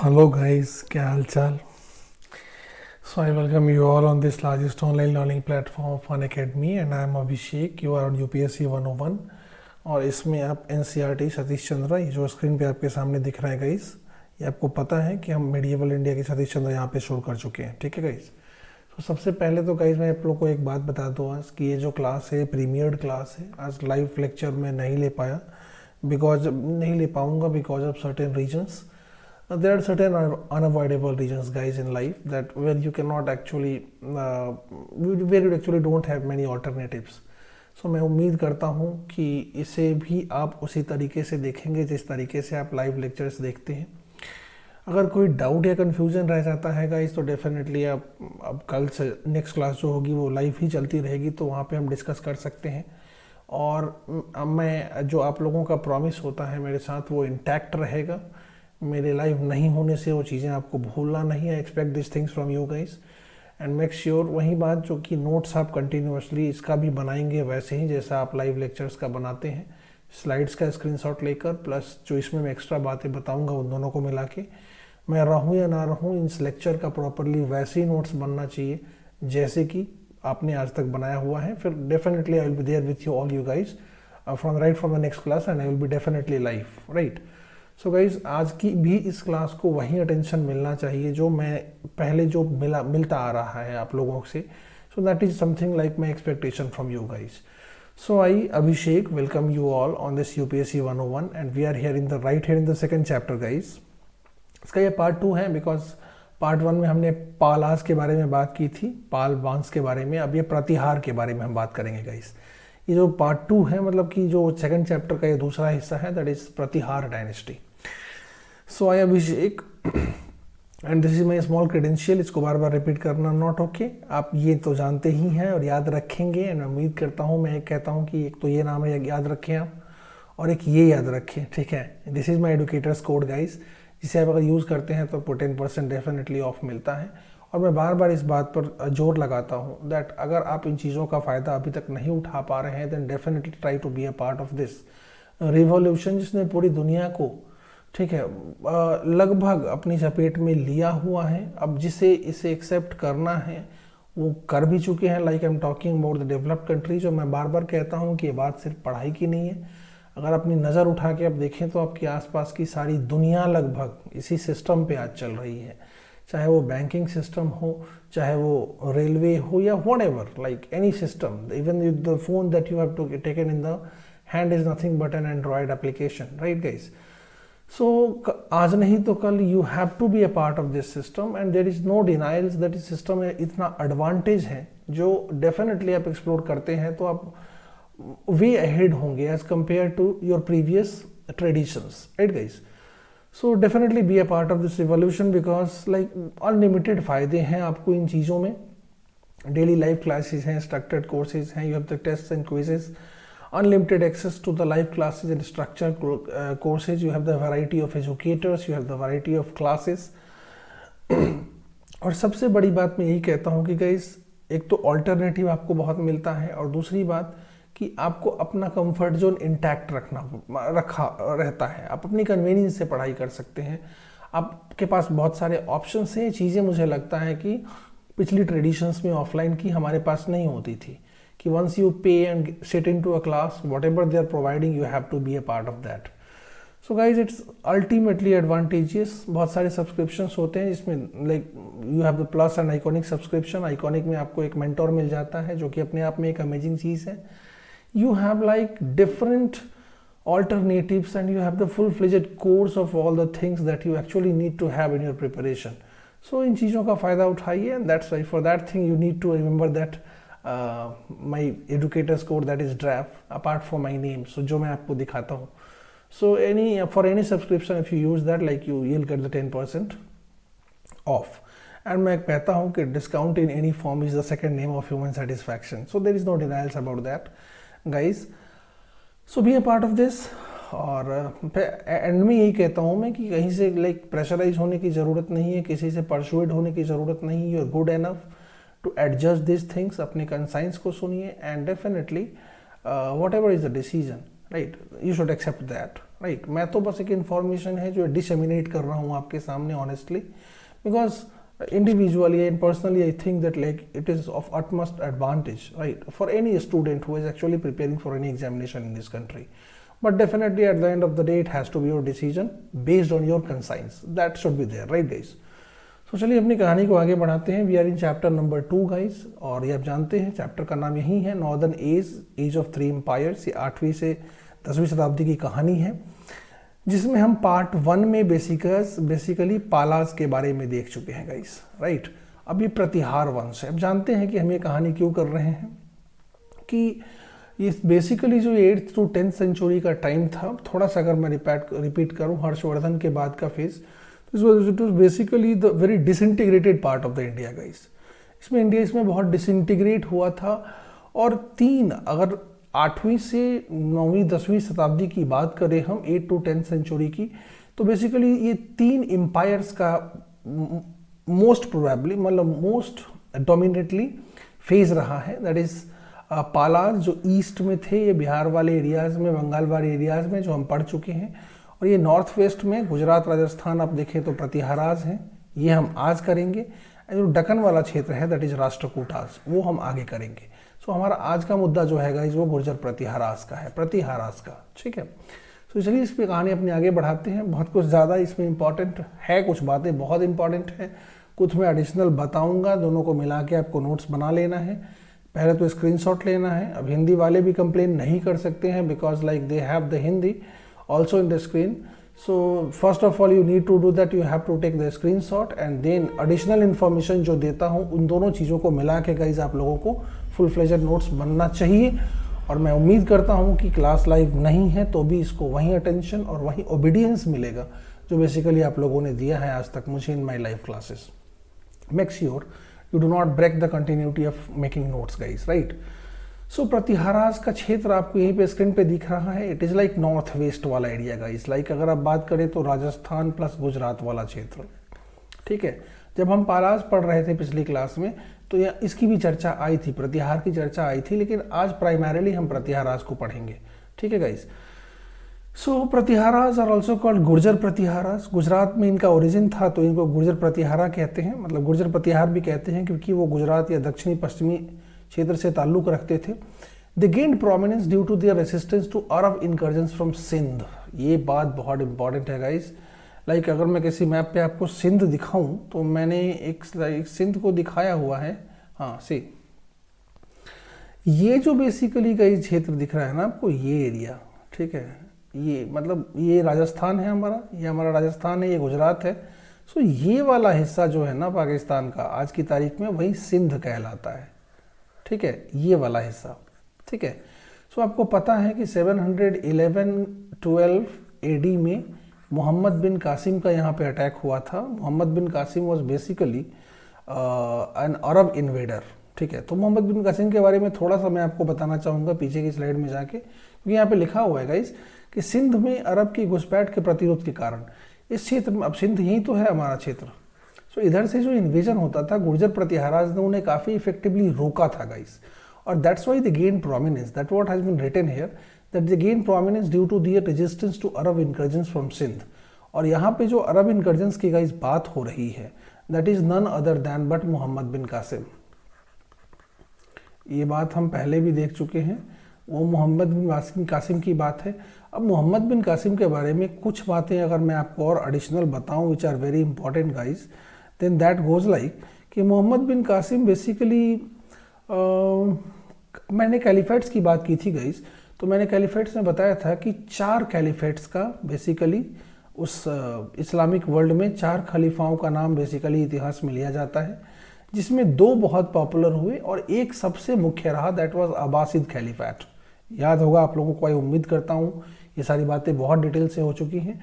Hello guys, क्या हाल चाल? So I welcome you all on this largest online learning platform Fun Academy and I am Abhishek. You are on UPSC 101 और इसमें आप NCERT Satish Chandra ये जो screen पे आपके सामने दिख रहा है गाइस, ये आपको पता है कि हम मेडिएवल इंडिया के सतीश चंद्रा यहाँ पे शो कर चुके हैं, ठीक है गाइस। तो सबसे पहले तो गाइस मैं आप लोग को एक बात बता दूँ आज कि ये जो क्लास है प्रीमियर्ड क्लास है। आज लाइव लेक्चर में नहीं ले पाया because of certain reasons. There are certain unavoidable reasons guys in life that where you cannot actually where you actually don't have many alternatives. So मैं उम्मीद करता हूँ कि इसे भी आप उसी तरीके से देखेंगे जिस तरीके से आप लाइव लेक्चर्स देखते हैं. अगर कोई डाउट या कन्फ्यूज़न रह जाता है गाइस तो डेफिनेटली आप अब कल से नेक्स्ट क्लास जो होगी वो लाइव ही चलती रहेगी, तो वहाँ पे हम डिस्कस कर सकते हैं. और मैं जो आप लोगों का प्रॉमिस होता है मेरे साथ वो इंटैक्ट रहेगा. मेरे लाइव नहीं होने से वो चीज़ें आपको भूलना नहीं है. Expect this things from you guys and make sure वही बात जो कि नोट्स आप कंटिन्यूसली इसका भी बनाएंगे वैसे ही जैसा आप लाइव लेक्चर्स का बनाते हैं. स्लाइड्स का स्क्रीनशॉट लेकर प्लस जो इसमें मैं एक्स्ट्रा बातें बताऊंगा उन दोनों को मिला के मैं रहूं या ना रहूं इस लेक्चर का प्रॉपरली वैसे ही नोट्स बनना चाहिए जैसे कि आपने आज तक बनाया हुआ है. फिर definitely I will be there with you all you guys from the next class and I will be definitely live, right. So guys आज की भी इस क्लास को वही अटेंशन मिलना चाहिए जो मैं पहले जो मिलता आ रहा है आप लोगों से. So that is something like my expectation from you guys. So I Abhishek welcome you all on this UPSC 101 and we are here in the second chapter guys. इसका ये पार्ट 2 है बिकॉज पार्ट 1 में हमने पालास के बारे में बात की थी, पाल वांस के बारे में. अब ये प्रतिहार के बारे में हम बात करेंगे गाइज. ये जो पार्ट 2 है मतलब कि जो सेकंड चैप्टर का ये दूसरा हिस्सा है that is Pratihara dynasty. So I Abhishek and this is my small credential. इसको बार बार रिपीट करना नॉट ओके. आप ये तो जानते ही हैं और याद रखेंगे एंड उम्मीद करता हूँ. मैं कहता हूँ कि एक तो ये नाम है याद रखें आप और एक ये याद रखें, ठीक है. This is my educators code guys, जिसे आप अगर यूज़ करते हैं तो 10% डेफिनेटली ऑफ मिलता है. और मैं बार बार इस बात पर जोर लगाता हूँ दैट अगर आप इन चीज़ों का फ़ायदा अभी तक नहीं उठा पा रहे हैं then definitely try to be a part of this revolution जिसने पूरी दुनिया को, ठीक है, लगभग अपनी चपेट में लिया हुआ है. अब जिसे इसे एक्सेप्ट करना है वो कर भी चुके हैं. Like I am talking about the developed country. जो मैं बार बार कहता हूँ कि ये बात सिर्फ पढ़ाई की नहीं है. अगर अपनी नज़र उठा के आप देखें तो आपके आसपास की सारी दुनिया लगभग इसी सिस्टम पे आज चल रही है. चाहे वो बैंकिंग सिस्टम हो, चाहे वो रेलवे हो या whatever, like any system. Even the phone that you have to taken in the hand is nothing but an Android application, right guys. So आज नहीं तो कल you have to be a part of this system and there is no denials that इस system में इतना advantage है जो definitely आप एक्सप्लोर करते हैं तो आप वे अहेड होंगे as compare to your previous traditions, right guys. So definitely be a part of this revolution because like unlimited फायदे हैं आपको इन चीज़ों में. डेली लाइव क्लासेस हैं, स्ट्रक्चर्ड कोर्सेज हैं, you have the test and quizzes, unlimited access to the live classes and structured courses. You have the variety of educators, you have the variety of classes. और सबसे बड़ी बात मैं यही कहता हूँ कि गाइस एक तो अल्टरनेटिव आपको बहुत मिलता है और दूसरी बात कि आपको अपना कंफर्ट जोन इंटैक्ट रखा रहता है. आप अपनी कन्वीनियंस से पढ़ाई कर सकते हैं. आपके पास बहुत सारे ऑप्शंस हैं. चीज़ें मुझे लगता है कि पिछली ट्रेडिशंस में ऑफलाइन की हमारे पास नहीं होती थी कि once you pay and sit into a class, whatever they are providing, you have to be a part of that. So guys, it's ultimately advantageous. बहुत सारे सब्सक्रिप्शंस होते हैं जिसमें like you have the plus and iconic subscription. Iconic में आपको एक mentor मिल जाता है जो कि अपने आप में एक अमेजिंग चीज़ है. You have like different alternatives and you have the full-fledged course of all the things that you actually need to have in your preparation. So इन चीज़ों का फ़ायदा उठाइए and that's why for that thing you need to remember that my educators code that is draft apart from my name. So जो मैं आपको दिखाता हूँ. So for any subscription if you use that like you'll get the 10% off. And मैं कहता हूँ कि discount in any form is the second name of human satisfaction. So there is no denials about that guys. So be a part of this. और and में यही कहता हूँ मैं कि कहीं से लाइक प्रेशराइज होने की ज़रूरत नहीं है, किसी से परसुएड होने की ज़रूरत नहीं है. You are good enough to adjust this things. अपने कंसाइंस को सुनिए and definitely whatever is the decision right, you should accept that, right. मैं तो बस एक इन्फॉर्मेशन है जो डिसमिनेट कर रहा हूँ आपके सामने honestly, because individually and personally I think that like it is of utmost advantage, right, for any student who is actually preparing for any examination in this country. But definitely at the end of the day it has to be your decision based on your conscience, that should be there, right guys? So चलिए अपनी कहानी को आगे बढ़ाते हैं। We are in chapter number 2 guys, और ये आप जानते हैं चैप्टर का नाम यही है नॉर्दर्न एज ऑफ 3 एम्पायर्स। ये 8वीं से 10वीं शताब्दी की कहानी है, जिसमें हम पार्ट 1 में बेसिकली पालाज के बारे में देख चुके हैं गाइस, राइट। अब ये प्रतिहार वंश है। अब जानते हैं कि हम ये कहानी क्यों कर रहे हैं, कि ये बेसिकली जो 8th to 10th सेंचुरी का टाइम था, थोड़ा सा अगर मैं रिपीट करूं, हर्षवर्धन के बाद का phase, it was basically the very disintegrated part of the India guys. India इसमें बहुत डिसइंटीग्रेट हुआ था, और 3 अगर 8वीं से 9वीं 10वीं शताब्दी की बात करें हम 8 to 10th सेंचुरी की, तो बेसिकली ये 3 एम्पायर्स का मोस्ट प्रोबेबली मतलब मोस्ट डोमिनेटली फेज रहा है। दैट इज पालाज जो ईस्ट में थे, ये बिहार वाले एरियाज में, बंगाल वाले एरियाज में जो हम पढ़ चुके हैं, और ये नॉर्थ वेस्ट में गुजरात राजस्थान आप देखें तो प्रतिहाराज हैं, ये हम आज करेंगे। जो दक्कन वाला क्षेत्र है दैट इज राष्ट्रकूटाज, वो हम आगे करेंगे। सो हमारा आज का मुद्दा जो है गाइस वो गुर्जर प्रतिहाराज का है, प्रतिहाराज का, ठीक है। तो चलिए इस पर कहानी अपनी आगे बढ़ाते हैं। बहुत कुछ ज़्यादा इसमें इंपॉर्टेंट है, कुछ बातें बहुत इंपॉर्टेंट हैं, कुछ मैं एडिशनल बताऊंगा, दोनों को मिला के आपको नोट्स बना लेना है। पहले तो स्क्रीनशॉट लेना है। अब हिंदी वाले भी कंप्लेन नहीं कर सकते हैं, because like they have the Hindi also in the screen. So first of all you need to do that, you have to take the screenshot and then additional information जो देता हूँ उन दोनों चीज़ों को मिला के गाइज आप लोगों को फुल फ्लेजेड नोट्स बनना चाहिए। और मैं उम्मीद करता हूँ कि क्लास लाइव नहीं है तो भी इसको वहीं अटेंशन और वहीं ओबीडियंस मिलेगा जो बेसिकली आप लोगों ने दिया है आज तक मुझे in my live classes. Make sure you do not break the continuity of making notes guys, right. So Pratiharas का क्षेत्र आपको यहीं पे स्क्रीन पे दिख रहा है। It is like north west वाला एरिया गाइस, लाइक अगर आप बात करें तो राजस्थान प्लस गुजरात वाला क्षेत्र, ठीक है। जब हम पालाज पढ़ रहे थे पिछली क्लास में तो यह इसकी भी चर्चा आई थी, प्रतिहार की चर्चा आई थी, लेकिन आज प्राइमरीली हम प्रतिहाराज को पढ़ेंगे, ठीक है guys. So Pratiharas are also called Gurjara Pratiharas. Gujarat में इनका ओरिजिन था तो इनको गुर्जर प्रतिहारा कहते हैं, मतलब गुर्जर प्रतिहार भी कहते हैं क्योंकि वो गुजरात या दक्षिणी पश्चिमी क्षेत्र से ताल्लुक रखते थे। They gained prominence due to their resistance to Arab incursions from Sindh. ये बात बहुत इंपॉर्टेंट है गाइस। लाइक अगर मैं किसी मैप पे आपको सिंध दिखाऊं तो मैंने एक सिंध को दिखाया हुआ है, हाँ सी, ये जो बेसिकली गाइस क्षेत्र दिख रहा है ना आपको, ये एरिया, ठीक है, ये मतलब ये राजस्थान है हमारा, ये हमारा राजस्थान है, ये गुजरात है। सो ये वाला हिस्सा जो है ना पाकिस्तान का आज की तारीख में वही सिंध कहलाता है, ठीक है, ये वाला हिस्सा, ठीक है। सो आपको पता है कि 711-12 AD में मोहम्मद बिन कासिम का यहाँ पे अटैक हुआ था। मोहम्मद बिन Qasim was basically an Arab invader, ठीक है। तो मोहम्मद बिन कासिम के बारे में थोड़ा सा मैं आपको बताना चाहूँगा पीछे की स्लाइड में जाके, क्योंकि यहाँ पे लिखा हुआ है गाइस कि सिंध में अरब की घुसपैठ के प्रतिरोध के कारण इस क्षेत्र में, अब सिंध यही तो है हमारा क्षेत्र, तो इधर से जो इन्वेजन होता था गुर्जर प्रतिहाराज ने उन्हें काफ़ी इफेक्टिवली रोका था गाइस, और that's why they gain prominence, that what has been written here, that they gain prominence due to their resistance to Arab incursions from Sindh. और यहाँ पे जो अरब इनकर्जन्स की गाइस बात हो रही है that is none other than but Muhammad बिन कासिम। ये बात हम पहले भी देख चुके हैं, वो मोहम्मद बिन कासिम की बात है। अब मोहम्मद बिन कासिम के बारे में कुछ बातें अगर मैं आपको और एडिशनल बताऊं which are very important guys, then that goes like कि मोहम्मद बिन कासिम बेसिकली मैंने कैलिफेट्स की बात की थी गाइस, तो मैंने कैलिफेट्स में बताया था कि 4 कैलिफेट्स का बेसिकली उस इस्लामिक वर्ल्ड में 4 खलीफाओं का नाम बेसिकली इतिहास में लिया जाता है, जिसमें 2 बहुत पॉपुलर हुए और एक सबसे मुख्य रहा, दैट वाज अब्बासिद कैलिफेट। याद होगा आप लोगों को, उम्मीद करता हूँ ये सारी बातें बहुत डिटेल से हो चुकी हैं।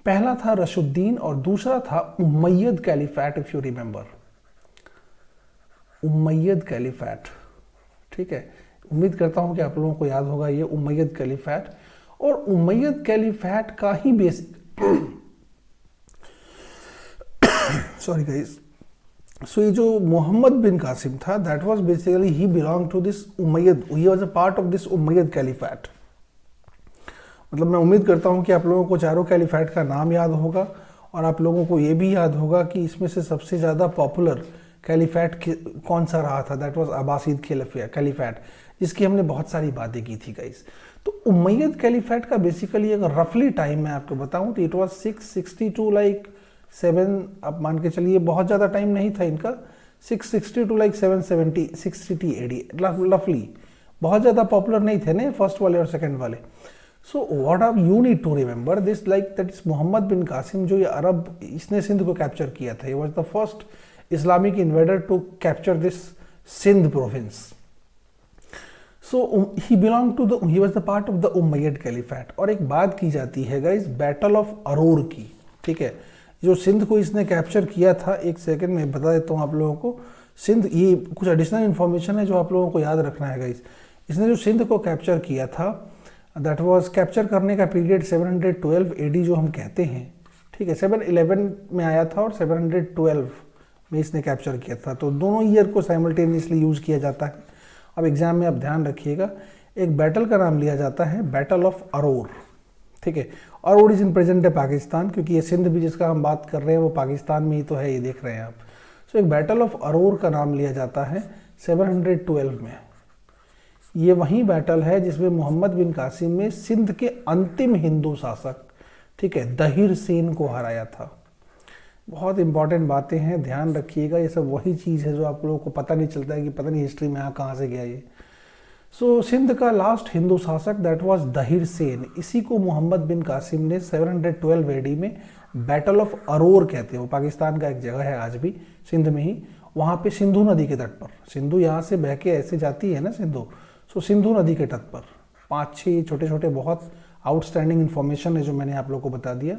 पहला था रशुद्दीन और दूसरा था Umayyad caliphate, if you remember, Umayyad caliphate, ठीक है। उम्मीद करता हूं कि आप लोगों को याद होगा ये उमैयद कैलिफेट, और उमैयद कैलिफेट का ही बेसिक सॉरी गाइस, सो ये जो मोहम्मद बिन कासिम था that was basically he belong to this Umayyad, he was a part of this Umayyad Caliphate. मतलब मैं उम्मीद करता हूँ कि आप लोगों को चारों कैलिफेट का नाम याद होगा और आप लोगों को ये भी याद होगा कि इसमें से सबसे ज़्यादा पॉपुलर कैलिफेट कौन सा रहा था। दैट वाज अब्बासीद कैलिफेट, जिसकी हमने बहुत सारी बातें की थी गाइस। तो उमैयद कैलिफेट का बेसिकली अगर रफली टाइम मैं आपको बताऊं तो इट वाज 662 लाइक 7, आप मान के चलिए बहुत ज़्यादा टाइम नहीं था इनका, 662 लाइक 770 680 एडी रफली, बहुत ज़्यादा पॉपुलर नहीं थे ना फर्स्ट वाले और सेकंड वाले। So what are you need to remember this like that is Muhammad बिन कासिम, जो ये अरब, इसने सिंध को कैप्चर किया था। He was the first Islamic invader to capture this Sindh province. So he belong to the, he was the part of the Umayyad caliphate. और एक बात की जाती है गाइस बैटल ऑफ अरोर की, ठीक है, जो सिंध को इसने कैप्चर किया था, एक सेकंड में बता देता हूँ आप लोगों को। सिंध, ये कुछ एडिशनल इन्फॉर्मेशन है जो आप लोगों को याद रखना है गाइस। इसने जो सिंध को कैप्चर किया था, दैट वाज, कैप्चर करने का पीरियड 712 एडी जो हम कहते हैं, ठीक है, 711 में आया था और 712 में इसने कैप्चर किया था। तो दोनों ईयर को साइमल्टेनियसली यूज किया जाता है। अब एग्जाम में आप ध्यान रखिएगा, एक बैटल का नाम लिया जाता है बैटल ऑफ अरोर, ठीक है। Aror is in present day Pakistan, क्योंकि ये सिंध भी जिसका हम बात कर रहे हैं वो पाकिस्तान में ही तो है, ये देख रहे हैं आप। सो एक बैटल ऑफ अरोर का नाम लिया जाता है 712 में। ये वही बैटल है जिसमें मोहम्मद बिन कासिम ने सिंध के अंतिम हिंदू शासक, ठीक है, दहिर सेन को हराया था। बहुत इंपॉर्टेंट बातें हैं, ध्यान रखिएगा। ये सब वही चीज़ है जो आप लोगों को पता नहीं चलता है कि पता नहीं हिस्ट्री में कहाँ से गया ये। सो सिंध का लास्ट हिंदू शासक दैट वाज दहिर सेन, इसी को मोहम्मद बिन कासिम ने 712 एडी में बैटल ऑफ अरोर कहते हैं। वो पाकिस्तान का एक जगह है आज भी, सिंध में ही, वहाँ पे सिंधु नदी के तट पर, सिंधु यहाँ से बह के ऐसे जाती है ना सिंधु, सो सिंधु नदी के तट पर 5-6 छोटे छोटे बहुत आउटस्टैंडिंग इन्फॉर्मेशन है जो मैंने आप लोग को बता दिया।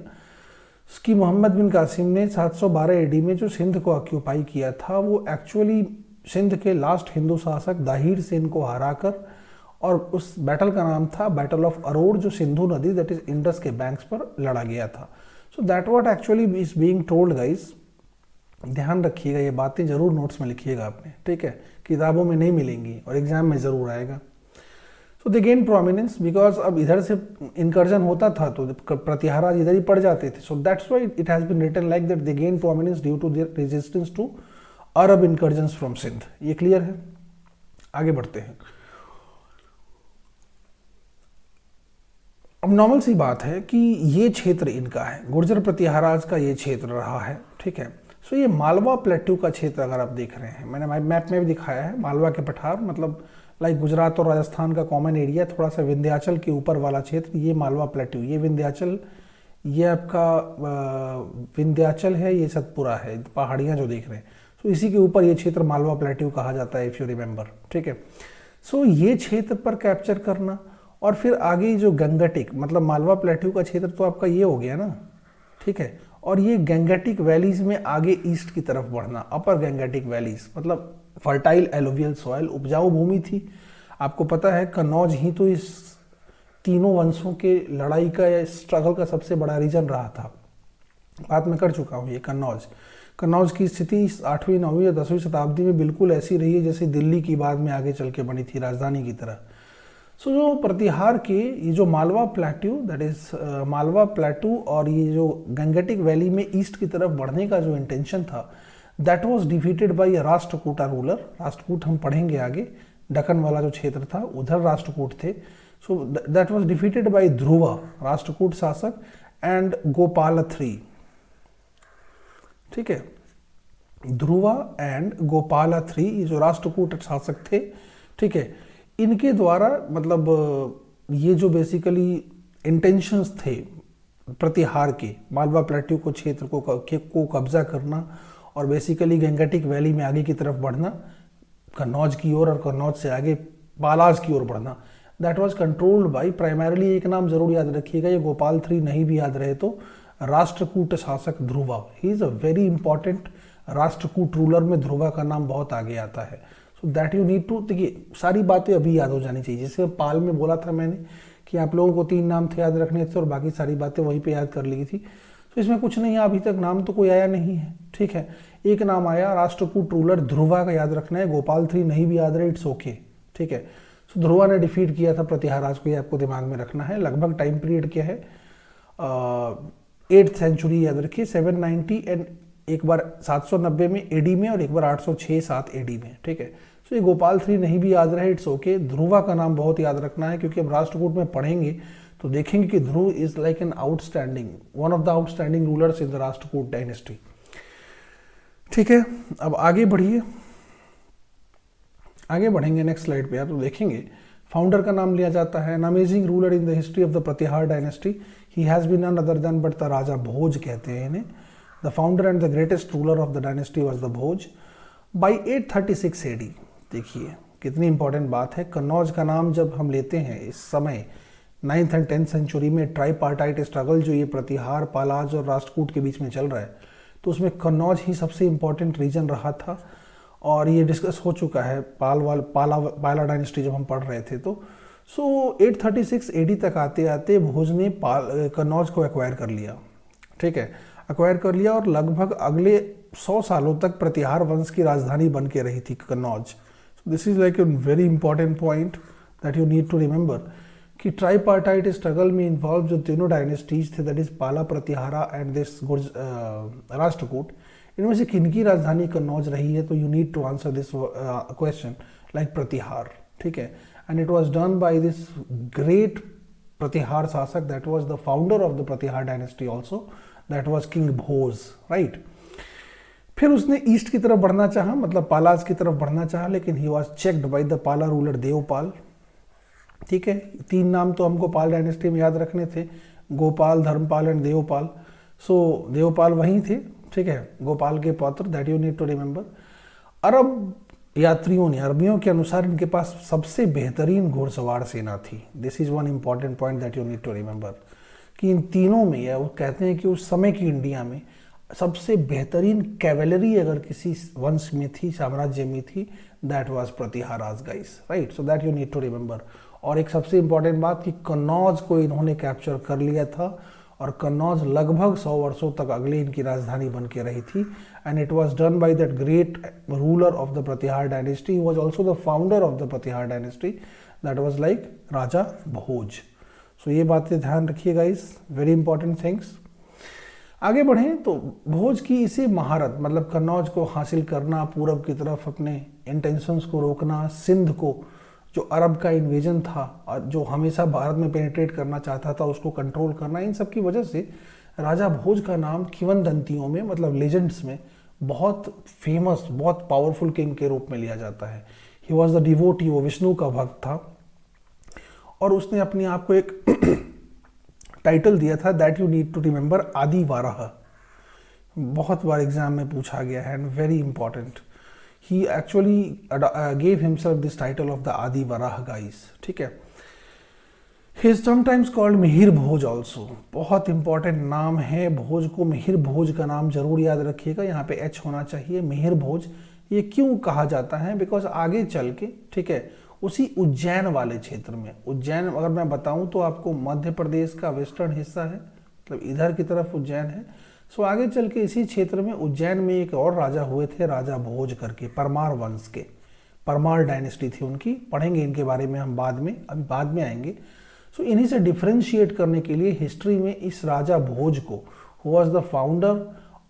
उसकी मोहम्मद बिन कासिम ने 712 एडी में जो सिंध को ऑक्यूपाई किया था, वो एक्चुअली सिंध के लास्ट हिंदू शासक दाहिर सेन को हराकर, और उस बैटल का नाम था बैटल ऑफ अरोर, जो सिंधु नदी दैट इज इंडस के बैंक्स पर लड़ा गया था। So that what actually is being told guys. ध्यान रखिएगा, ये बातें जरूर नोट्स में लिखिएगा आपने, ठीक है, किताबों में नहीं मिलेंगी और एग्जाम में जरूर आएगा। सो दे गेन प्रोमिनेंस बिकॉज अब इधर से इनकर्जन होता था तो प्रतिहारा इधर ही पड़ जाते थे। So that's why it has been written like that they gain prominence due to their resistance to Arab incursions from Sindh. ये क्लियर है, आगे बढ़ते हैं। अब नॉर्मल सी बात है कि ये क्षेत्र इनका है, गुर्जर प्रतिहाराज का ये क्षेत्र रहा है, ठीक है। सो ये मालवा प्लेट्यू का क्षेत्र अगर आप देख रहे हैं, मैंने मैप में भी दिखाया है, मालवा के पठार, मतलब लाइक गुजरात और राजस्थान का कॉमन एरिया, थोड़ा सा विंध्याचल के ऊपर वाला क्षेत्र, ये मालवा प्लेट्यू, ये विंध्याचल, ये आपका विंध्याचल है, ये सतपुरा है, पहाड़ियाँ जो देख रहे हैं। सो इसी के ऊपर ये क्षेत्र मालवा प्लेट्यू कहा जाता है, इफ़ यू रिमेंबर, ठीक है। सो ये क्षेत्र पर कैप्चर करना, और फिर आगे जो गंगटिक, मतलब मालवा प्लेट्यू का क्षेत्र तो आपका ये हो गया ना, ठीक है, और ये गंगटिक वैलीज में आगे ईस्ट की तरफ बढ़ना, अपर गंगटिक वैलीज, मतलब फर्टाइल एलोवियल सॉइल, उपजाऊ भूमि थी। आपको पता है कन्नौज ही तो इस तीनों वंशों के लड़ाई का या स्ट्रगल का सबसे बड़ा रीजन रहा था, बात मैं कर चुका हूँ। ये कन्नौज की स्थिति 8वीं 9वीं या 10वीं शताब्दी में बिल्कुल ऐसी रही है जैसे दिल्ली की बाद में आगे चल के बनी थी, राजधानी की तरह। सो जो प्रतिहार के ये जो Malwa plateau, that is Malwa plateau, और ये जो गंगटिक वैली में ईस्ट की तरफ बढ़ने का जो इंटेंशन था, that was defeated bye Rashtrakuta ruler. Rashtrakuta हम पढ़ेंगे आगे, दक्कन वाला जो क्षेत्र था उधर राष्ट्रकूट थे। So that was defeated by Dhruva, Rashtrakuta शासक, एंड गोपाल 3, ठीक है, ध्रुवा एंड गोपाल 3, ये जो राष्ट्रकूट शासक थे, ठीक है, इनके द्वारा, मतलब ये जो बेसिकली इंटेंशंस थे प्रतिहार के, मालवा प्लेट्यू को क्षेत्र को कब्जा करना और बेसिकली गंगटिक वैली में आगे की तरफ बढ़ना, कन्नौज की ओर, और कन्नौज से आगे बालाज की ओर बढ़ना, that was controlled by primarily, एक नाम जरूर याद रखिएगा, ये गोपाल 3 नहीं भी याद रहे तो, राष्ट्रकूट शासक Dhruva. He is a very important Rashtrakuta ruler में ध्रुवा का नाम बहुत आगे आता है। So that you need to, देखिए सारी बातें अभी याद हो जानी चाहिए। जैसे पाल में बोला था मैंने कि आप लोगों को 3 नाम थे याद रखने थे और बाकी सारी बातें वहीं पे याद कर ली थी। तो इसमें कुछ नहीं है, अभी तक नाम तो कोई आया नहीं है, ठीक है। एक नाम आया राष्ट्रकूट रूलर ध्रुवा का याद रखना है, गोपाल 3 नहीं भी याद रहे, इट्स ओके, ठीक है। सो ध्रुवा ने डिफीट किया था प्रतिहाराज को, ये आपको दिमाग में रखना है। लगभग टाइम पीरियड क्या है, 8th सेंचुरी याद रखिए, 790 एंड एक बार 790 में एडी में और एक बार 806-7 एडी में, ठीक है। सो ये गोपाल 3 नहीं भी याद रहे, इट्स ओके। ध्रुवा का नाम बहुत याद रखना है, क्योंकि हम राष्ट्रकूट में पढ़ेंगे तो देखेंगे कि Dhruva is like an outstanding, one of the outstanding rulers in the Rashtrakuta dynasty, ठीक है। अब आगे बढ़िए, आगे बढ़ेंगे नेक्स्ट स्लाइड पे आप तो देखेंगे फाउंडर का नाम लिया जाता है, an amazing ruler in the history of the Pratihara dynasty, he has been none other than but the Raja Bhoj कहते हैं इन्हें। The founder and the greatest ruler of the dynasty was the Bhoj by 836 AD. देखिए कितनी इंपॉर्टेंट बात है, कन्नौज का नाम जब हम लेते हैं इस समय 9th एंड 10th सेंचुरी में ट्राईपार्टाइट स्ट्रगल जो ये प्रतिहार, पालाज और राष्ट्रकूट के बीच में चल रहा है, तो उसमें कन्नौज ही सबसे इंपॉर्टेंट रीजन रहा था। और ये डिस्कस हो चुका है पाला डायनेस्टी जब हम पढ़ रहे थे तो। सो 836 एडी तक आते आते भोज ने कन्नौज को एक्वायर कर लिया, ठीक है, एक्वायर कर लिया, और लगभग अगले 100 सालों तक प्रतिहार वंश की राजधानी बन के रही थी Kannauj. This is like a very important point that you need to remember कि ट्राईपार्टाइट स्ट्रगल में इन्वॉल्व जो तीनों डायनेस्टीज थे, दैट इज पाला, प्रतिहारा एंड दिस राष्ट्रकूट, इनमें से किनकी राजधानी कन्नौज रही है, तो you need to answer this question like Pratihara, ठीक है। And it was done by this great Pratihara शासक, that was the founder of the Pratihara dynasty also, that was king Bhoj, right. फिर उसने ईस्ट की तरफ बढ़ना चाहा, मतलब पालाज की तरफ बढ़ना चाहा, लेकिन he was checked by the पाला रूलर देवपाल, ठीक है। 3 नाम तो हमको पाल डायनेस्टी में याद रखने थे, गोपाल, धर्मपाल एंड देवपाल। सो देवपाल वहीं थे, ठीक है, गोपाल के पौत्र, that you need to remember. Arab यात्रियों ने, अरबियों के अनुसार इनके पास सबसे बेहतरीन घुड़सवार सेना थी। This is one important point that you need to remember कि इन तीनों में, या वो कहते हैं कि उस समय की इंडिया में सबसे बेहतरीन कैवेलरी अगर किसी वंश में थी, साम्राज्य में थी, that was Pratiharas guys, right. So that you need to remember. और एक सबसे इंपॉर्टेंट बात कि कन्नौज को इन्होंने कैप्चर कर लिया था, और कन्नौज लगभग 100 वर्षों तक अगले इनकी राजधानी बन के रही थी। And it was done by that great ruler of the Pratihara dynasty, he was also the founder of the Pratihara dynasty, that was like Raja Bhoj. So ये बातें ध्यान रखिए गाइस, वेरी इंपॉर्टेंट थिंग्स। आगे बढ़ें तो भोज की इसे महारत, मतलब कन्नौज को हासिल करना, पूरब की तरफ अपने इंटेंशंस को रोकना, सिंध को जो अरब का इन्वेजन था और जो हमेशा भारत में पेनिट्रेट करना चाहता था, उसको कंट्रोल करना, इन सब की वजह से राजा भोज का नाम किंवदंतियों में, मतलब लेजेंड्स में, बहुत फेमस, बहुत पावरफुल किंग के रूप में लिया जाता है। ही वॉज द डिवोटी, वो विष्णु का भक्त था, और उसने अपने आप को एक टाइटल दिया था, that you need to remember, Adi Varaha. बहुत बार एग्जाम में पूछा गया है and very important. He actually gave himself this title of the Adi Varah guys, ठीक है। He is sometimes called Mihir Bhoj also, बहुत इंपॉर्टेंट नाम है भोज को, मिहिर भोज का नाम जरूर याद रखिएगा, यहाँ पे H होना चाहिए, मिहिर भोज। ये क्यों कहा जाता है, बिकॉज आगे चल के, ठीक है, उसी उज्जैन वाले क्षेत्र में, उज्जैन अगर मैं बताऊं तो आपको मध्य प्रदेश का वेस्टर्न हिस्सा है, मतलब इधर की तरफ उज्जैन है। सो आगे चल के इसी क्षेत्र में उज्जैन में एक और राजा हुए थे, राजा भोज करके, परमार वंश के, परमार डायनेस्टी थी उनकी, पढ़ेंगे इनके बारे में हम बाद में, अभी बाद में आएंगे। सो इन्हीं से डिफ्रेंशिएट करने के लिए हिस्ट्री में इस राजा भोज को, who was the founder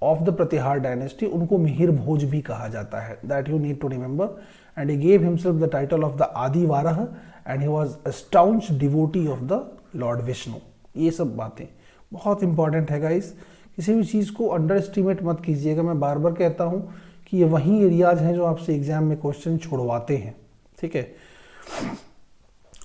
of the Pratihara dynasty, उनको मिहिर भोज भी कहा जाता है, that you need to remember. And he gave himself the title of the Adi Varaha and he was a staunch devotee of the lord Vishnu. ये सब बातें बहुत इंपॉर्टेंट है गाइस, किसी भी चीज़ को अंडर एस्टिमेट मत कीजिएगा। मैं बार बार कहता हूँ कि ये वही एरियाज हैं जो आपसे एग्जाम में क्वेश्चन छुड़वाते हैं, ठीक है।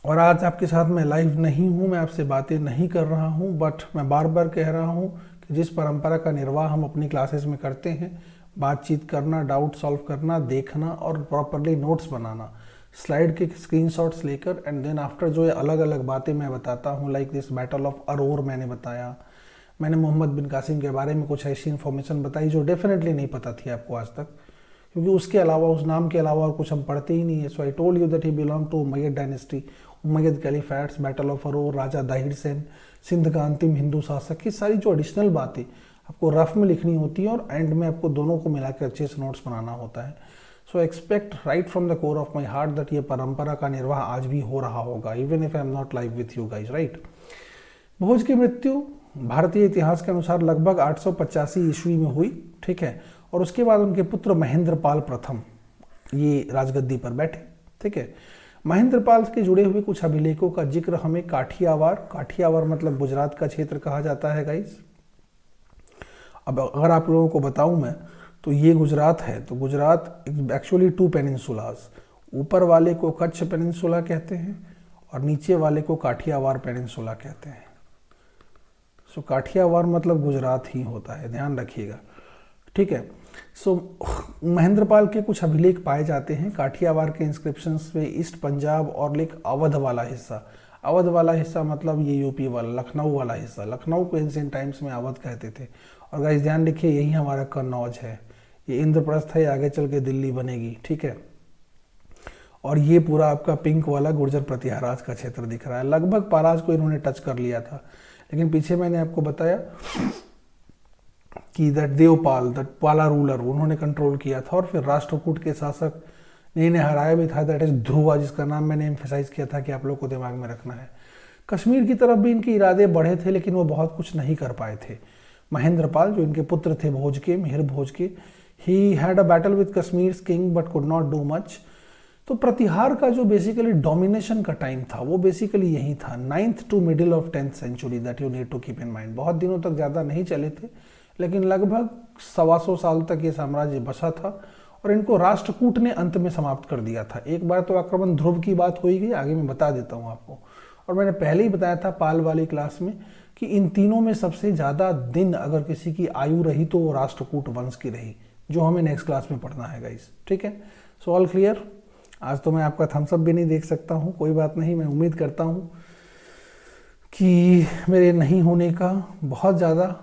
और आज आपके साथ मैं लाइव नहीं हूँ, मैं आपसे बातें नहीं कर रहा हूँ, बट मैं बार बार कह रहा हूँ कि जिस परंपरा का निर्वाह हम अपनी क्लासेस में करते हैं, बातचीत करना, डाउट सॉल्व करना, देखना और प्रॉपरली नोट्स बनाना, स्लाइड के स्क्रीनशॉट्स लेकर, एंड देन आफ्टर जो अलग अलग बातें मैं बताता हूँ, लाइक दिस बैटल ऑफ अरोर मैंने बताया, मैंने मोहम्मद बिन कासिम के बारे में कुछ ऐसी इन्फॉर्मेशन बताई जो डेफिनेटली नहीं पता थी आपको आज तक, क्योंकि उसके अलावा, उस नाम के अलावा और कुछ हम पढ़ते ही नहीं है। So I told you that he belong to Umayyad dynasty, Umayyad caliphates, battle of Aror, Raja Dahir Sen, Sindh का अंतिम हिंदू शासक, ये सारी जो एडिशनल बातें आपको रफ में लिखनी होती है और एंड में आपको दोनों को मिलाकर अच्छे से नोट्स बनाना होता है। So expect right from the core of my heart that ये परंपरा का निर्वाह आज भी हो रहा होगा, even if I am not live with you guys, right. Bhoj की मृत्यु भारतीय इतिहास के अनुसार लगभग 885 ईस्वी में हुई, ठीक है, और उसके बाद उनके पुत्र महेंद्रपाल प्रथम ये राजगद्दी पर बैठे, ठीक है। महेंद्रपाल के जुड़े हुए कुछ अभिलेखों का जिक्र हमें काठियावाड़ मतलब गुजरात का क्षेत्र कहा जाता है गाइस। अब अगर आप लोगों को बताऊं मैं, तो ये गुजरात है, तो गुजरात एक्चुअली 2 पेनिनसुलास, ऊपर वाले को कच्छ पेनिनसुला कहते हैं और नीचे वाले को काठियावाड़ पेनिनसुला कहते हैं। सो काठियावाड़ मतलब गुजरात ही होता है, ध्यान रखिएगा, ठीक है। सो महेंद्रपाल के कुछ अभिलेख पाए जाते हैं काठियावाड़ के इंस्क्रिप्शंस में, ईस्ट पंजाब और लेक अवध वाला हिस्सा मतलब ये यूपी वाला लखनऊ वाला हिस्सा, लखनऊ को एंशिएंट टाइम्स में अवध कहते थे। और गाइस ध्यान रखिए यही हमारा कन्नौज है, ये इंद्रप्रस्थ है, आगे चल के दिल्ली बनेगी, ठीक है। और ये पूरा आपका पिंक वाला गुर्जर प्रतिहाराज का क्षेत्र दिख रहा है, लगभग पाराज को इन्होंने टच कर लिया था, लेकिन पीछे मैंने आपको बताया कि दैट देवपाल, दैट पाला रूलर, उन्होंने कंट्रोल किया था। और फिर राष्ट्रकूट के शासक ने इन्हें हराया भी था, दैट इज ध्रुवा, जिसका नाम मैंने एम्फेसाइज किया था कि आप लोग को दिमाग में रखना है। कश्मीर की तरफ भी इनके इरादे बढ़े थे, लेकिन वो बहुत कुछ नहीं कर पाए थे। महेंद्रपाल जो इनके पुत्र थे भोज के, मिहिर भोज के, he had a battle with Kashmir king but could not do much. तो प्रतिहार का जो बेसिकली डोमिनेशन का टाइम था वो बेसिकली यही था, 9th to middle of 10th century, that you need to keep in mind. बहुत दिनों तक ज़्यादा नहीं चले थे, लेकिन लगभग 125 साल तक ये साम्राज्य बसा था और इनको राष्ट्रकूट ने अंत में समाप्त कर दिया था। एक बार तो आक्रमण ध्रुव की बात हो ही गई, आगे मैं बता देता हूँ आपको। और मैंने पहले ही बताया था पाल वाली क्लास में कि इन तीनों में सबसे ज़्यादा दिन अगर किसी की आयु रही तो वो राष्ट्रकूट वंश की रही, जो हमें नेक्स्ट क्लास में पढ़ना है गाइस, ठीक है। So all clear. आज तो मैं आपका थम्सअप भी नहीं देख सकता हूँ, कोई बात नहीं, मैं उम्मीद करता हूँ कि मेरे नहीं होने का बहुत ज़्यादा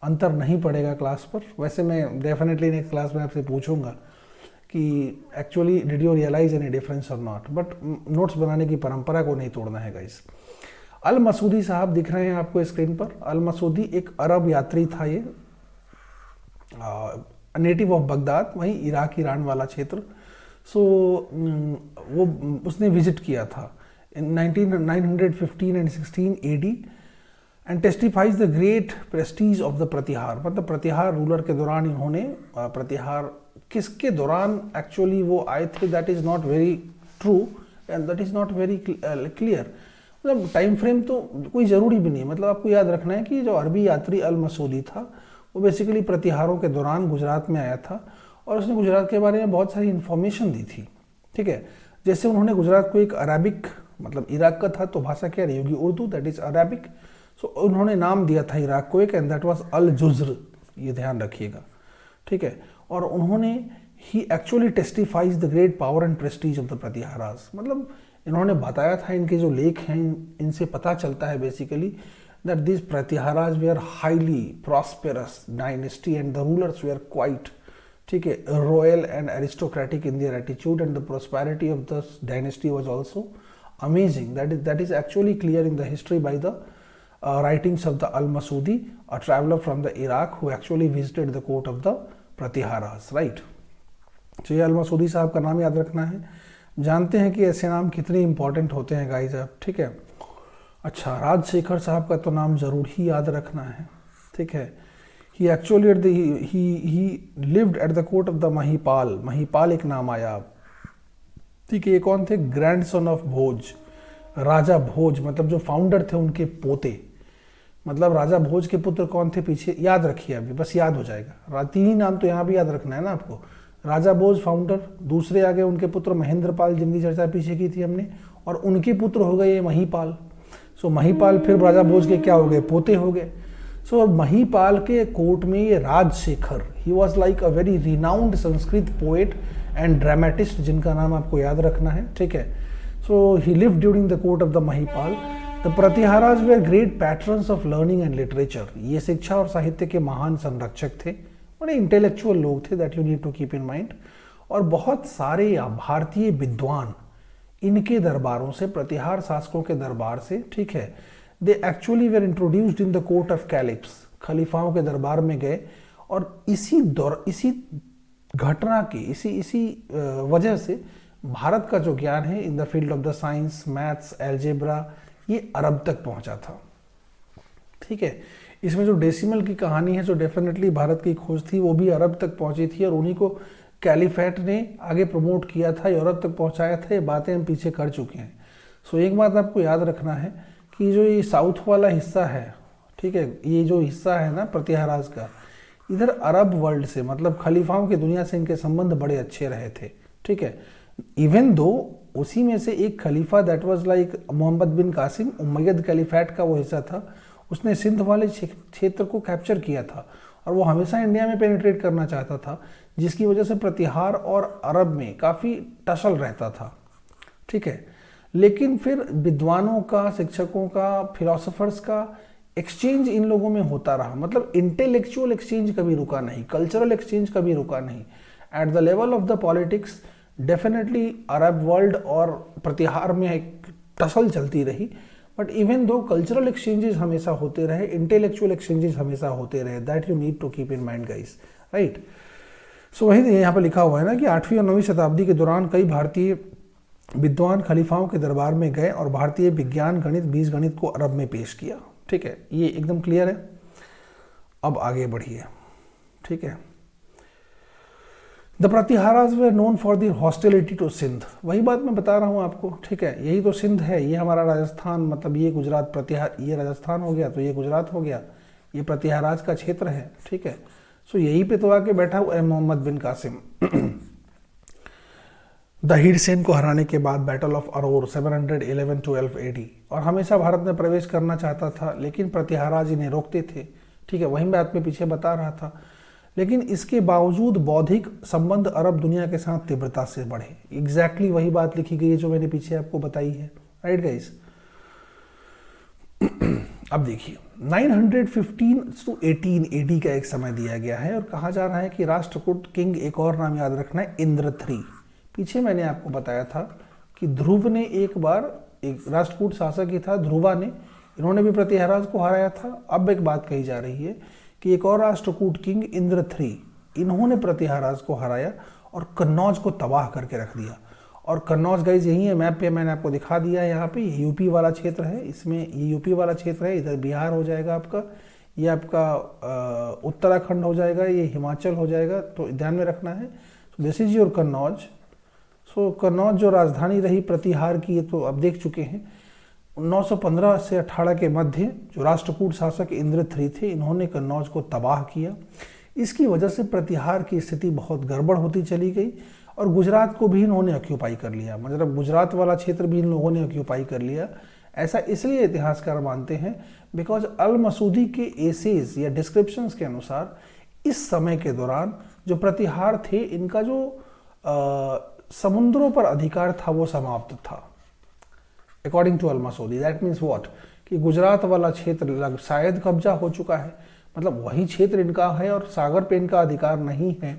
अंतर नहीं पड़ेगा क्लास पर। वैसे मैं डेफिनेटली नेक्स्ट क्लास में आपसे पूछूंगा कि actually did you realise any difference और नॉट, बट नोट्स बनाने की परंपरा को नहीं तोड़ना है गाइस। अल मसूदी साहब दिख रहे हैं आपको स्क्रीन पर। अल मसूदी एक अरब यात्री था, ये नेटिव ऑफ बगदाद, वहीं इराक ईरान वाला क्षेत्र। सो वो उसने विजिट किया था in 915 and 16 AD and testifies the great prestige of the Pratihara. मतलब प्रतिहार रूलर के दौरान इन्होंने प्रतिहार किसके दौरान एक्चुअली वो आए थे, that is not very true and that is not very clear. मतलब टाइम फ्रेम तो कोई ज़रूरी भी नहीं, मतलब आपको याद रखना है कि जो अरबी यात्री अल मसूदी था वो बेसिकली प्रतिहारों के दौरान गुजरात में आया था और उसने गुजरात के बारे में बहुत सारी इन्फॉर्मेशन दी थी, ठीक है। जैसे उन्होंने गुजरात को एक अरबिक, मतलब इराक का था तो भाषा क्या रहेगी, Urdu, that is Arabic. So उन्होंने नाम दिया था इराक को एक, and that was al Juzr, ये ध्यान रखिएगा, ठीक है। और उन्होंने ही actually testifies the great power and prestige of the Pratiharas. मतलब इन्होंने बताया था, इनके जो लेख हैं इनसे पता चलता है basically that this Pratiharas were highly prosperous dynasty and the rulers were quite, ठीक है, royal and aristocratic in their attitude and the prosperity of the dynasty was also amazing. That is actually clear in the history by the writings of the Al-Masudi, a traveler from the Iraq who actually visited the court of the Pratiharas, right? तो ये अल-मसूदी साहब का नाम याद रखना है। जानते हैं कि ऐसे नाम कितने इंपॉर्टेंट होते हैं गाइस आप, ठीक है। अच्छा, राजशेखर साहब का तो नाम जरूर ही याद रखना है, ठीक है। He actually he lived at the court of the Mahipal. Mahipal एक नाम आया, ठीक है। ये कौन थे? ग्रैंडसन ऑफ भोज, राजा भोज, मतलब जो फाउंडर थे उनके पोते। मतलब राजा भोज के पुत्र कौन थे पीछे, याद रखिए, अभी बस याद हो जाएगा। तीन ही नाम तो यहाँ भी याद रखना है ना आपको। राजा भोज फाउंडर, दूसरे आगे उनके पुत्र महेंद्रपाल जिनकी चर्चा पीछे की थी हमने, और उनके पुत्र हो गए महिपाल। सो महिपाल फिर राजा भोज के क्या हो गए, पोते हो गए। सो महिपाल के कोर्ट में ये Rajashekhar, he was like a very renowned Sanskrit poet and dramatist, जिनका नाम आपको याद रखना है, ठीक है। So he lived during the court of the Mahipal. The Pratiharas were great patrons of learning and literature. ये शिक्षा और साहित्य के महान संरक्षक थे, बड़े इंटेलेक्चुअल लोग थे, that you need to keep in mind. और बहुत सारे भारतीय विद्वान इनके दरबारों से, प्रतिहार शासकों के दरबार से, ठीक है, they actually were introduced in the court of caliphs. खलीफाओं के दरबार में गए और इसी घटना की इसी इसी वजह से भारत का जो ज्ञान है in the field of the science, maths, algebra, ये अरब तक पहुंचा था। ठीक है, इसमें जो डेसिमल की कहानी है, जो डेफिनेटली भारत की खोज थी, वो भी अरब तक पहुंची थी और उन्हीं को कैलिफेट ने आगे प्रमोट किया था, यूरोप तक पहुंचाया था। ये बातें हम पीछे कर चुके हैं। सो एक बात आपको याद रखना है कि जो ये साउथ वाला हिस्सा है, ठीक है, ये जो हिस्सा है ना प्रतिहाराज का, इधर अरब वर्ल्ड से मतलब खलीफाओं की दुनिया से इनके संबंध बड़े अच्छे रहे थे। ठीक है, इवन दो उसी में से एक खलीफा that was like Muhammad bin Qasim, Umayyad caliphate का वो हिस्सा था, उसने सिंध वाले क्षेत्र को कैप्चर किया था और वो हमेशा इंडिया में पेनिट्रेट करना चाहता था, जिसकी वजह से प्रतिहार और अरब में काफ़ी टसल रहता था। ठीक है, लेकिन फिर विद्वानों का, शिक्षकों का, फिलोसोफर्स का एक्सचेंज इन लोगों में होता रहा। मतलब इंटेलेक्चुअल एक्सचेंज कभी रुका नहीं, कल्चरल एक्सचेंज कभी रुका नहीं। At the level of the politics definitely Arab world और प्रतिहार में एक टसल चलती रही, but even though cultural exchanges हमेशा होते रहे, इंटेलेक्चुअल एक्सचेंजेस हमेशा होते रहे। That you need to keep in mind guys, right. So वही यहाँ पर लिखा हुआ है ना कि 8वीं और 9वीं शताब्दी के दौरान कई भारतीय विद्वान खलीफाओं के दरबार में गए और भारतीय विज्ञान, गणित, बीजगणित को अरब में पेश किया। ठीक है, ये एकदम क्लियर है। अब आगे बढ़िए। ठीक है, the Pratiharas were known for the hostility to Sindh. वही बात मैं बता रहा हूँ आपको। ठीक है, यही तो सिंध है, ये हमारा राजस्थान, मतलब ये गुजरात, प्रतिहार ये राजस्थान हो गया तो ये गुजरात हो गया, ये प्रतिहाराज का क्षेत्र है। ठीक है, सो यहीं पे तो आके बैठा हुआ है मोहम्मद बिन कासिम। दहीर सेन को हराने के बाद बैटल ऑफ अरोर 711-12 AD, और हमेशा भारत में प्रवेश करना चाहता था लेकिन प्रतिहाराज इन्हें रोकते थे। ठीक है, वही बात मैं पीछे बता रहा था। लेकिन इसके बावजूद बौद्धिक संबंध अरब दुनिया के साथ तीव्रता से बढ़े। एग्जैक्टली वही बात लिखी गई है जो मैंने पीछे आपको बताई है, राइट गाइस। अब देखिए 915 to 18 AD का एक समय दिया गया है और कहा जा रहा है कि राष्ट्रकूट किंग, एक और नाम याद रखना है, इंद्र III। पीछे मैंने आपको बताया था कि ध्रुव ने एक बार, एक राष्ट्रकूट शासक ही था ध्रुवा ने, इन्होंने भी प्रतिहाराज को हराया था। अब एक बात कही जा रही है कि एक और राष्ट्रकूट किंग इंद्र III, इन्होंने प्रतिहाराज को हराया और कन्नौज को तबाह करके रख दिया। और कन्नौज गाइज यही है, मैप पे मैंने आपको दिखा दिया है। यहाँ पे यूपी वाला क्षेत्र है, इसमें ये यूपी वाला क्षेत्र है, इधर बिहार हो जाएगा आपका, ये आपका उत्तराखंड हो जाएगा, ये हिमाचल हो जाएगा, तो ध्यान में रखना है। This is your Kannauj. So Kannauj जो राजधानी रही प्रतिहार की, ये तो अब देख चुके हैं। 915 से 18 के मध्य जो राष्ट्रकूट शासक इंद्र III थे, इन्होंने कन्नौज को तबाह किया। इसकी वजह से प्रतिहार की स्थिति बहुत गड़बड़ होती चली गई और गुजरात को भी इन्होंने ऑक्यूपाई कर लिया, मतलब गुजरात वाला क्षेत्र भी इन लोगों ने ऑक्यूपाई कर लिया। ऐसा इसलिए इतिहासकार मानते हैं बिकॉज अल मसूदी के एसेज या डिस्क्रिप्शंस के अनुसार इस समय के दौरान जो प्रतिहार थे, इनका जो समुद्रों पर अधिकार था वो समाप्त था, according to al Masudi. That means what, कि गुजरात वाला क्षेत्र शायद कब्जा हो चुका है, मतलब वही क्षेत्र इनका है और सागर पे इनका अधिकार नहीं है,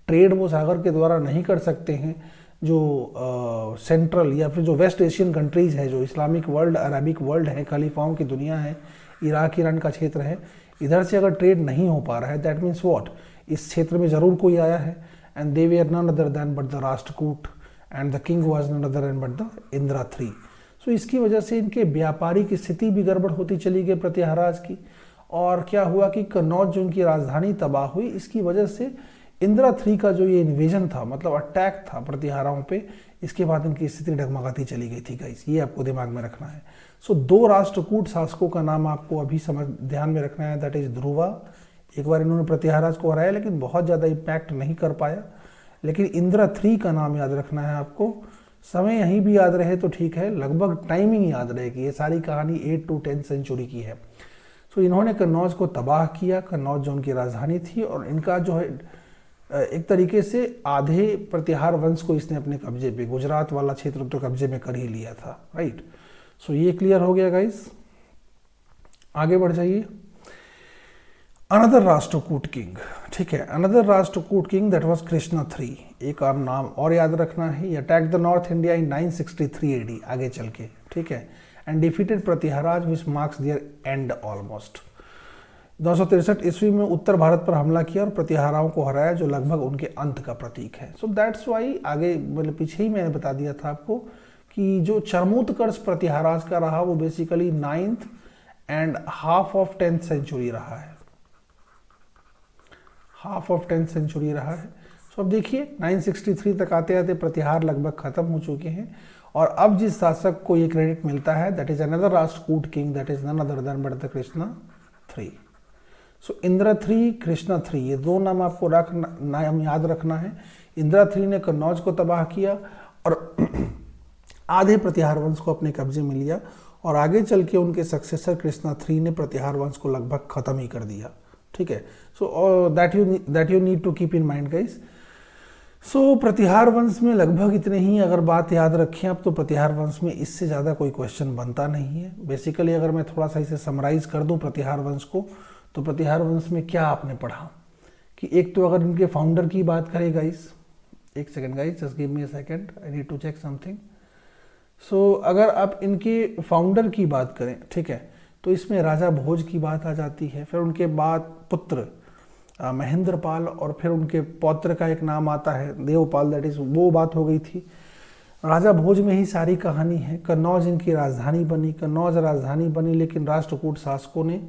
ट्रेड वो सागर के द्वारा नहीं कर सकते हैं। जो सेंट्रल या फिर जो वेस्ट एशियन कंट्रीज़ है, जो इस्लामिक वर्ल्ड, अरबिक वर्ल्ड है, खलीफाओं की दुनिया है, इराक ईरान का क्षेत्र है, इधर से अगर ट्रेड नहीं हो पा रहा है, दैट मीन्स व्हाट, इस क्षेत्र में ज़रूर कोई आया है। And they were none other than but the Rashtrakuta and the king was none other than but the Indra III। So इसकी वजह से इनके व्यापारिक स्थिति भी गड़बड़ होती चली गई प्रतिहाराज की। और क्या हुआ कि कन्नौज जो उनकी राजधानी तबाह हुई, इसकी वजह से इंद्र III का जो ये इन्वेजन था, मतलब अटैक था प्रतिहाराओं पे, इसके बाद इनकी स्थिति डगमगाती चली गई थी गाइस, ये आपको दिमाग में रखना है। सो 2 राष्ट्रकूट शासकों का नाम आपको अभी ध्यान में रखना है, दैट इज ध्रुवा। एक बार इन्होंने प्रतिहाराज को हराया लेकिन बहुत ज़्यादा इम्पैक्ट नहीं कर पाया। लेकिन इंद्र III का नाम याद रखना है आपको। समय यहीं भी याद रहे तो ठीक है, लगभग टाइमिंग याद रहे कि ये सारी कहानी 8 to 10 सेंचुरी की है। सो इन्होंने कन्नौज को तबाह किया, कन्नौज जो उनकी राजधानी थी, और इनका जो है एक तरीके से आधे प्रतिहार वंश को इसने अपने कब्जे पे, गुजरात वाला क्षेत्र तो कब्जे में कर ही लिया था, राइट। सो ये क्लियर हो गया गाइस। आगे बढ़ जाइए। अनदर राष्ट्रकूट किंग, ठीक है, another Rashtrakuta king that was Krishna III। एक और नाम और याद रखना है, ये attack the north India in 963 AD, आगे चल के, ठीक है, and defeated Pratiharas which marks their end almost. 963 ईस्वी में उत्तर भारत पर हमला किया और प्रतिहाराओं को हराया, जो लगभग उनके अंत का प्रतीक है। सो दैट्स वाई आगे मतलब पीछे ही मैंने बता दिया था आपको कि जो चरमोत्कर्ष प्रतिहाराज का रहा वो basically 9th and half of 10th century रहा है, हाफ ऑफ 10th सेंचुरी रहा है। सो अब देखिए 963 तक आते आते प्रतिहार लगभग खत्म हो चुके हैं और अब जिस शासक को ये क्रेडिट मिलता है that is another Rashtrakuta king, that is none other than but the Krishna 3। So Indra 3, Krishna 3, ये दो नाम आपको नाम याद रखना है। इंद्र 3 ने कन्नौज को तबाह किया और आधे प्रतिहार वंश को अपने कब्जे में लिया और आगे चल के उनके सक्सेसर कृष्णा 3 ने प्रतिहार वंश को लगभग खत्म ही कर दिया। ठीक है, so that you need to keep in mind guys. So Pratihara वंश में लगभग इतने ही अगर बात याद रखें आप, तो प्रतिहार वंश में इससे ज़्यादा कोई क्वेश्चन बनता नहीं है। बेसिकली अगर मैं थोड़ा सा इसे समराइज कर दूं प्रतिहार वंश को, तो प्रतिहार वंश में क्या आपने पढ़ा कि एक तो अगर इनके फाउंडर की बात करें गाइस, एक second guys, just give me a second, I need to check something. So अगर आप इनके फाउंडर की बात करें, ठीक है, तो इसमें राजा भोज की बात आ जाती है, फिर उनके बाद पुत्र महेंद्रपाल और फिर उनके पौत्र का एक नाम आता है देवपाल, दैट इज वो बात हो गई थी। राजा भोज में ही सारी कहानी है। कन्नौज इनकी राजधानी बनी, कन्नौज राजधानी बनी, लेकिन राष्ट्रकूट शासकों ने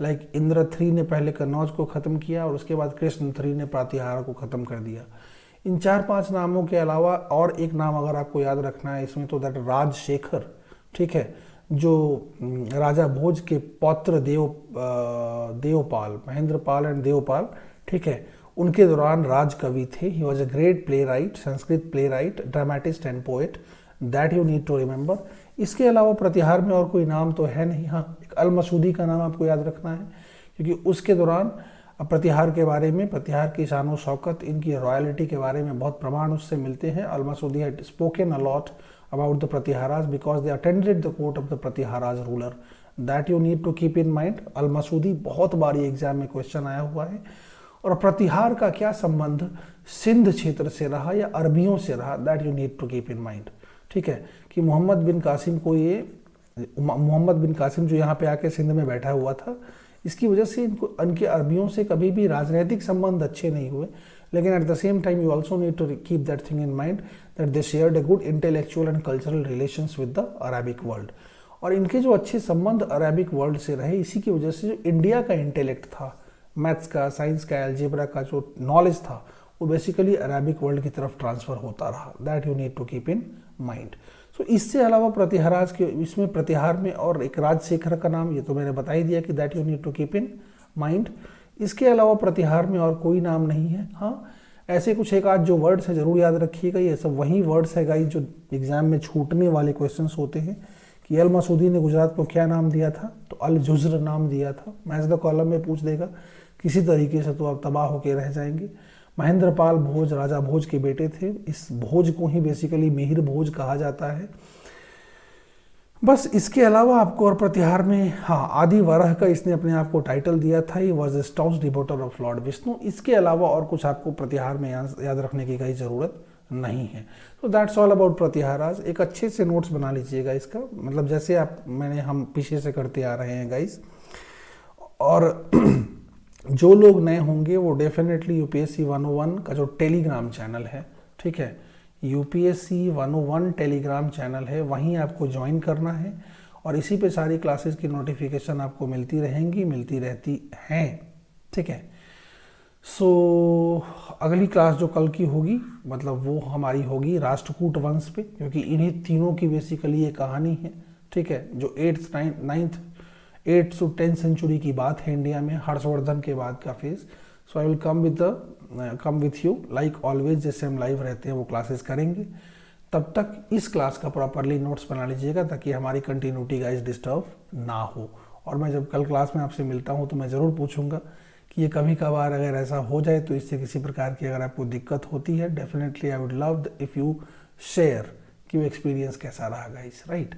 लाइक इंद्र 3 ने पहले कन्नौज को ख़त्म किया और उसके बाद कृष्ण 3 ने प्रतिहार को ख़त्म कर दिया। इन 4-5 नामों के अलावा और एक नाम अगर आपको याद रखना है इसमें, तो दैट राजशेखर, ठीक है, जो राजा भोज के पौत्र देवपाल, महेंद्रपाल एंड देवपाल, ठीक है, उनके दौरान राज कवि थे। He was a great playwright, Sanskrit playwright, dramatist and poet, that you need to remember. इसके अलावा प्रतिहार में और कोई नाम तो है नहीं। हाँ, एक अल मसूदी का नाम आपको याद रखना है, क्योंकि उसके दौरान प्रतिहार के बारे में, प्रतिहार की शान शौकत, इनकी रॉयलिटी के बारे में बहुत प्रमाण उससे मिलते हैं। Al Masudi had spoken a lot about the Pratiharas because they attended the court of the Pratiharas ruler, that you need to keep in mind। अल मसूदी बहुत बारी एग्जाम में क्वेश्चन आया हुआ है। और प्रतिहार का क्या संबंध सिंध क्षेत्र से रहा या अरबियों से रहा, that you need to keep in mind. ठीक है, कि मोहम्मद बिन कासिम जो यहाँ पे आके सिंध में बैठा हुआ था, इसकी वजह से इनके अरबियों से कभी भी राजनीतिक संबंध अच्छे नहीं हुए, लेकिन at the same time you also need to keep that thing in mind that they shared a good intellectual and cultural relations with the Arabic world. और इनके जो अच्छे संबंध अरेबिक वर्ल्ड से रहे, इसी की वजह से जो इंडिया का इंटेलेक्ट था, मैथ्स का, साइंस का, एल्जेब्रा का जो नॉलेज था, वो बेसिकली अरेबिक वर्ल्ड की तरफ ट्रांसफर होता रहा। That you need to keep in mind. So इससे अलावा प्रतिहाराज के इसमें प्रतिहार में और एक राजशेखर का नाम, ये तो मैंने बता ही दिया कि that you need to keep in mind. इसके अलावा प्रतिहार में और कोई नाम नहीं है। हाँ, ऐसे कुछ एक आध जो वर्ड्स है जरूर याद रखिएगा। ये सब वही वर्ड्स है गाइस जो एग्जाम में छूटने वाले क्वेश्चंस होते हैं कि अल मसूदी ने गुजरात को क्या नाम दिया था, तो अल जुज्र नाम दिया था। मैच द कॉलम में पूछ देगा किसी तरीके से, तो आप तबाह होकर रह जाएंगे। महेंद्रपाल भोज राजा भोज के बेटे थे। इस भोज को ही बेसिकली मिहिर भोज कहा जाता है। बस इसके अलावा आपको और प्रतिहार में, हाँ, आदि वराह का इसने अपने आप को टाइटल दिया था, he was a staunch devotee of lord Vishnu. इसके अलावा और कुछ आपको प्रतिहार में याद रखने की कोई ज़रूरत नहीं है। तो दैट्स ऑल अबाउट प्रतिहाराज। एक अच्छे से नोट्स बना लीजिएगा इसका, मतलब जैसे हम पीछे से करते आ रहे हैं गाइस। और जो लोग नए होंगे वो डेफिनेटली यूपीएससी 101 का जो टेलीग्राम चैनल है, ठीक है, यूपीएससी 101 टेलीग्राम चैनल है, वहीं आपको ज्वाइन करना है और इसी पे सारी क्लासेस की नोटिफिकेशन आपको मिलती रहती हैं, ठीक है। सो अगली क्लास जो कल की होगी, मतलब वो हमारी होगी राष्ट्रकूट वंश पे, क्योंकि इन्हीं तीनों की बेसिकली ये कहानी है, ठीक है, जो 8th to 10th सेंचुरी की बात है इंडिया में, हर्षवर्धन के बाद का phase. So I will come with you like always, जैसे हम लाइव रहते हैं वो क्लासेस करेंगे। तब तक इस क्लास का प्रॉपरली नोट्स बना लीजिएगा ताकि हमारी कंटिन्यूटी गाइस डिस्टर्ब ना हो। और मैं जब कल क्लास में आपसे मिलता हूँ तो मैं ज़रूर पूछूंगा कि ये कभी कभार अगर ऐसा हो जाए तो इससे किसी प्रकार की अगर आपको दिक्कत होती है, definitely I would love if you share कि वो एक्सपीरियंस कैसा रहा guys, right.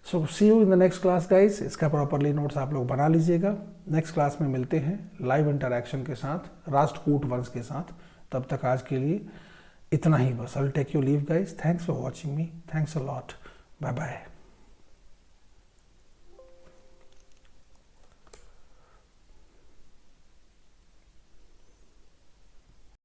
So see you in the next class guys. इसका प्रॉपरली नोट्स आप लोग बना लीजिएगा। नेक्स्ट क्लास में मिलते हैं लाइव इंटरैक्शन के साथ, राष्ट्रकूट वंश के साथ। तब तक आज के लिए इतना ही बस। I will take you leave guys. Thanks for watching me. Thanks a lot. Bye bye.